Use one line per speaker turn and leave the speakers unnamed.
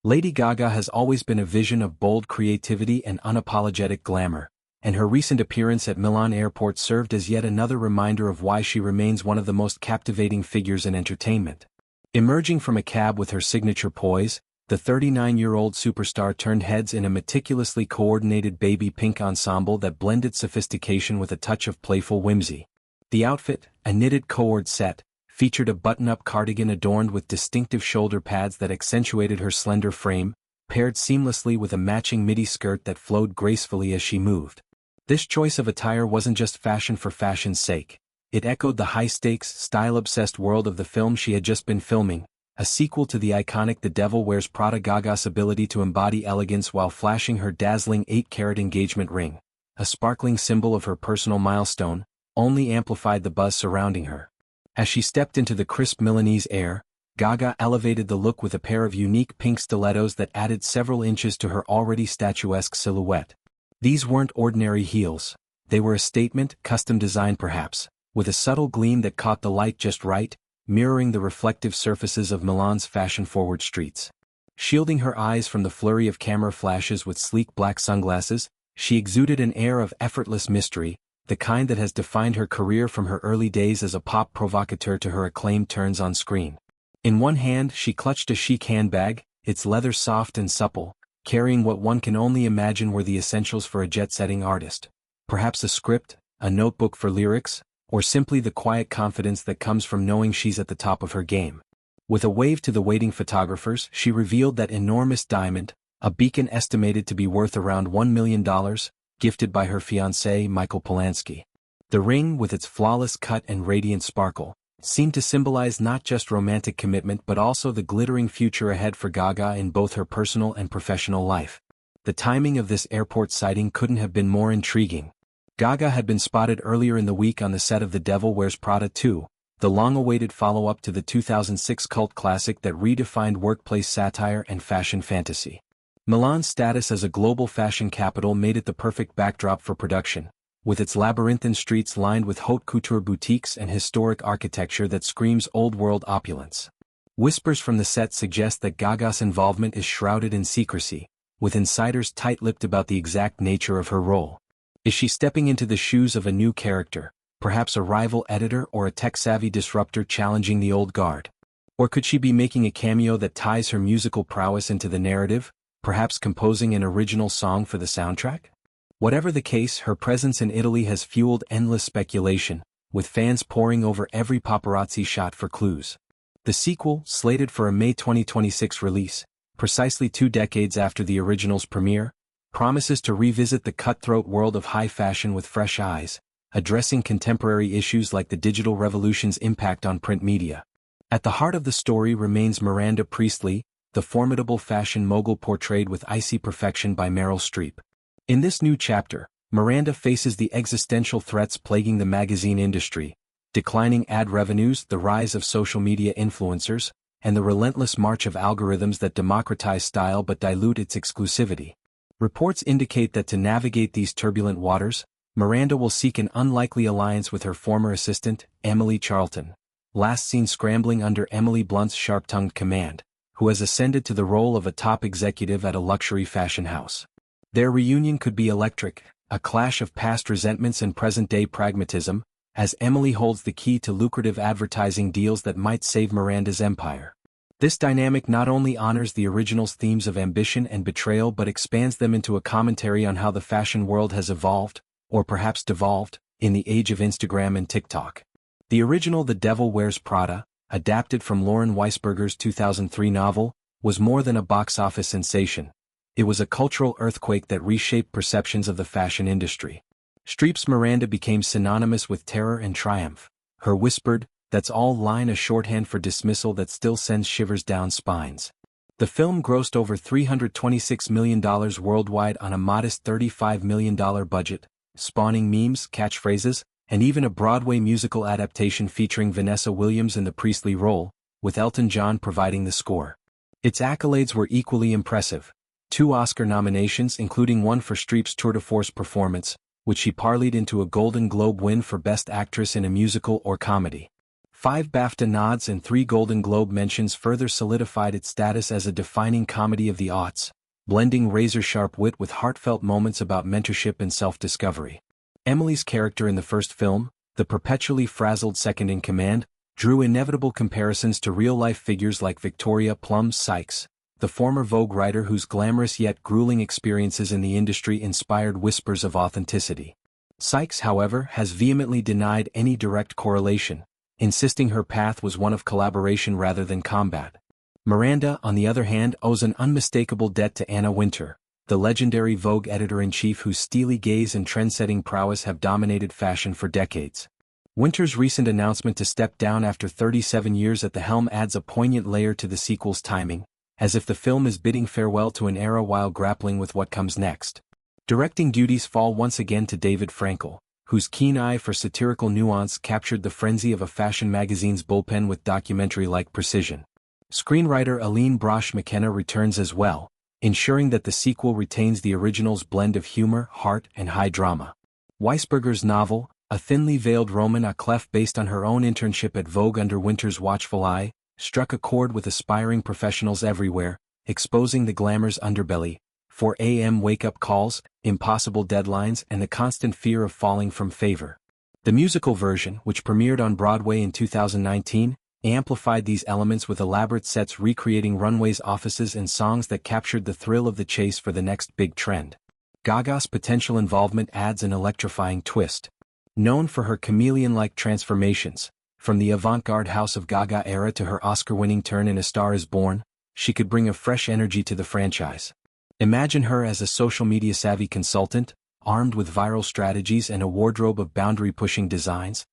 Lady Gaga has always been a vision of bold creativity and unapologetic glamour, and her recent appearance at Milan airport served as yet another reminder of why she remains one of the most captivating figures in entertainment. Emerging from a cab with her signature poise, the 39-year-old superstar turned heads in a meticulously coordinated baby pink ensemble that blended sophistication with a touch of playful whimsy. The outfit, a knitted co-ord set, featured a button-up cardigan adorned with distinctive shoulder pads that accentuated her slender frame, paired seamlessly with a matching midi skirt that flowed gracefully as she moved. This choice of attire wasn't just fashion for fashion's sake. It echoed the high-stakes, style-obsessed world of the film she had just been filming, a sequel to the iconic The Devil Wears Prada. Gaga's ability to embody elegance while flashing her dazzling 8-carat engagement ring, a sparkling symbol of her personal milestone, only amplified the buzz surrounding her. As she stepped into the crisp Milanese air, Gaga elevated the look with a pair of unique pink stilettos that added several inches to her already statuesque silhouette. These weren't ordinary heels. They were a statement, custom designed perhaps, with a subtle gleam that caught the light just right, mirroring the reflective surfaces of Milan's fashion-forward streets. Shielding her eyes from the flurry of camera flashes with sleek black sunglasses, she exuded an air of effortless mystery, the kind that has defined her career from her early days as a pop provocateur to her acclaimed turns on screen. In one hand she clutched a chic handbag, its leather soft and supple, carrying what one can only imagine were the essentials for a jet-setting artist. Perhaps a script, a notebook for lyrics, or simply the quiet confidence that comes from knowing she's at the top of her game. With a wave to the waiting photographers, she revealed that enormous diamond, a beacon estimated to be worth around $1 million, gifted by her fiancé Michael Polansky. The ring, with its flawless cut and radiant sparkle, seemed to symbolize not just romantic commitment but also the glittering future ahead for Gaga in both her personal and professional life. The timing of this airport sighting couldn't have been more intriguing. Gaga had been spotted earlier in the week on the set of The Devil Wears Prada 2, the long-awaited follow-up to the 2006 cult classic that redefined workplace satire and fashion fantasy. Milan's status as a global fashion capital made it the perfect backdrop for production, with its labyrinthine streets lined with haute couture boutiques and historic architecture that screams old-world opulence. Whispers from the set suggest that Gaga's involvement is shrouded in secrecy, with insiders tight-lipped about the exact nature of her role. Is she stepping into the shoes of a new character, perhaps a rival editor or a tech-savvy disruptor challenging the old guard? Or could she be making a cameo that ties her musical prowess into the narrative, perhaps composing an original song for the soundtrack? Whatever the case, her presence in Italy has fueled endless speculation, with fans poring over every paparazzi shot for clues. The sequel, slated for a May 2026 release, precisely 2 decades after the original's premiere, promises to revisit the cutthroat world of high fashion with fresh eyes, addressing contemporary issues like the digital revolution's impact on print media. At the heart of the story remains Miranda Priestley, the formidable fashion mogul portrayed with icy perfection by Meryl Streep. In this new chapter, Miranda faces the existential threats plaguing the magazine industry, declining ad revenues, the rise of social media influencers, and the relentless march of algorithms that democratize style but dilute its exclusivity. Reports indicate that to navigate these turbulent waters, Miranda will seek an unlikely alliance with her former assistant, Emily Charlton, last seen scrambling under Emily Blunt's sharp-tongued command, who has ascended to the role of a top executive at a luxury fashion house. Their reunion could be electric, a clash of past resentments and present-day pragmatism, as Emily holds the key to lucrative advertising deals that might save Miranda's empire. This dynamic not only honors the original's themes of ambition and betrayal but expands them into a commentary on how the fashion world has evolved, or perhaps devolved, in the age of Instagram and TikTok. The original The Devil Wears Prada, adapted from Lauren Weisberger's 2003 novel, was more than a box office sensation. It was a cultural earthquake that reshaped perceptions of the fashion industry. Streep's Miranda became synonymous with terror and triumph. Her whispered, "That's all" line a shorthand for dismissal that still sends shivers down spines. The film grossed over $326 million worldwide on a modest $35 million budget, spawning memes, catchphrases, and even a Broadway musical adaptation featuring Vanessa Williams in the Priestley role, with Elton John providing the score. Its accolades were equally impressive. 2 Oscar nominations, including one for Streep's tour de force performance, which she parlayed into a Golden Globe win for Best Actress in a Musical or Comedy. 5 BAFTA nods and 3 Golden Globe mentions further solidified its status as a defining comedy of the aughts, blending razor-sharp wit with heartfelt moments about mentorship and self-discovery. Emily's character in the first film, the perpetually frazzled second-in-command, drew inevitable comparisons to real-life figures like Victoria Plum Sykes, the former Vogue writer whose glamorous yet grueling experiences in the industry inspired whispers of authenticity. Sykes, however, has vehemently denied any direct correlation, insisting her path was one of collaboration rather than combat. Miranda, on the other hand, owes an unmistakable debt to Anna Wintour, the legendary Vogue editor-in-chief whose steely gaze and trend-setting prowess have dominated fashion for decades. Wintour's recent announcement to step down after 37 years at the helm adds a poignant layer to the sequel's timing, as if the film is bidding farewell to an era while grappling with what comes next. Directing duties fall once again to David Frankel, whose keen eye for satirical nuance captured the frenzy of a fashion magazine's bullpen with documentary-like precision. Screenwriter Aline Brosh McKenna returns as well, ensuring that the sequel retains the original's blend of humor, heart, and high drama. Weisberger's novel, a thinly veiled roman à clef based on her own internship at Vogue under Wintour's watchful eye, struck a chord with aspiring professionals everywhere, exposing the glamour's underbelly, 4 a.m. wake-up calls, impossible deadlines, and the constant fear of falling from favor. The musical version, which premiered on Broadway in 2019, amplified these elements with elaborate sets recreating runways, offices, and songs that captured the thrill of the chase for the next big trend. Gaga's potential involvement adds an electrifying twist. Known for her chameleon-like transformations, from the avant-garde House of Gaga era to her Oscar-winning turn in A Star is Born, she could bring a fresh energy to the franchise. Imagine her as a social media-savvy consultant, armed with viral strategies and a wardrobe of boundary-pushing designs,